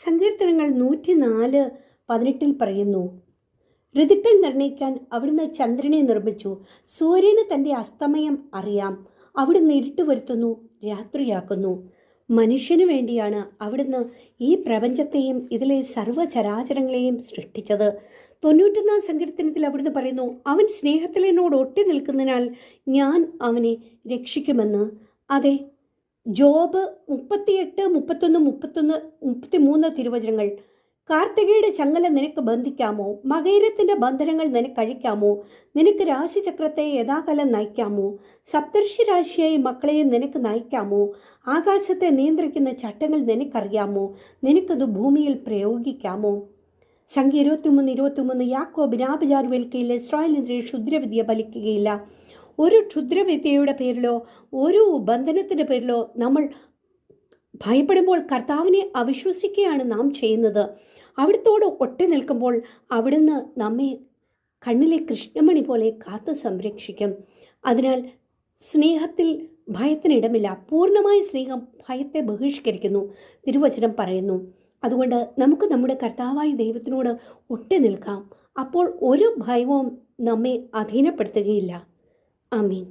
സങ്കീർത്തനങ്ങൾ 104:18 പറയുന്നു, ഋതുക്കൾ നിർണയിക്കാൻ അവിടുന്ന് ചന്ദ്രനെ നിർമ്മിച്ചു. സൂര്യന് തൻ്റെ അസ്തമയം അറിയാം. അവിടുന്ന് ഇരുട്ട് വരുത്തുന്നു, രാത്രിയാക്കുന്നു. മനുഷ്യനു വേണ്ടിയാണ് അവിടുന്ന് ഈ പ്രപഞ്ചത്തെയും ഇതിലെ സർവ്വചരാചരങ്ങളെയും സൃഷ്ടിച്ചത്. 91 സങ്കീർത്തനത്തിൽ അവിടുന്ന് പറയുന്നു, അവൻ സ്നേഹത്തിൽ എന്നോട് ഒട്ടി നിൽക്കുന്നതിനാൽ ഞാൻ അവനെ രക്ഷിക്കുമെന്ന്. അതെ, ജോബ് 38, 31, 33 തിരുവചനങ്ങൾ. കാർത്തികയുടെ ചങ്ങല നിനക്ക് ബന്ധിക്കാമോ? മകയിരത്തിൻ്റെ ബന്ധനങ്ങൾ നിനക്കഴിക്കാമോ? നിനക്ക് രാശിചക്രത്തെ യഥാകാലം നയിക്കാമോ? സപ്തർഷി രാശിയായി മക്കളെയും നിനക്ക് നയിക്കാമോ? ആകാശത്തെ നിയന്ത്രിക്കുന്ന ചട്ടങ്ങൾ നിനക്കറിയാമോ? നിനക്കത് ഭൂമിയിൽ പ്രയോഗിക്കാമോ? സംഖ്യ 23:23 യാക്കോബിന് ആഭിചാർവേൽക്കയിൽ ഇസ്രായേലിനെതിരെ ക്ഷുദ്രവിദ്യ ഫലിക്കുകയില്ല. ഒരു ക്ഷുദ്രവിദ്യയുടെ പേരിലോ ഒരു ബന്ധനത്തിൻ്റെ പേരിലോ നമ്മൾ ഭയപ്പെടുമ്പോൾ കർത്താവിനെ അവിശ്വസിക്കുകയാണ് നാം ചെയ്യുന്നത്. അവിടുത്തോട് ഒട്ടി നിൽക്കുമ്പോൾ അവിടുന്ന് നമ്മെ കണ്ണിലെ കൃഷ്ണമണി പോലെ കാത്തു സംരക്ഷിക്കും. അതിനാൽ സ്നേഹത്തിൽ ഭയത്തിനിടമില്ല. പൂർണ്ണമായ സ്നേഹം ഭയത്തെ ബഹിഷ്കരിക്കുന്നു, തിരുവചനം പറയുന്നു. അതുകൊണ്ട് നമുക്ക് നമ്മുടെ കർത്താവായ ദൈവത്തിനോട് ഒട്ടി നിൽക്കാം. അപ്പോൾ ഒരു ഭയവും നമ്മെ അധീനപ്പെടുത്തുകയില്ല. ആമീൻ.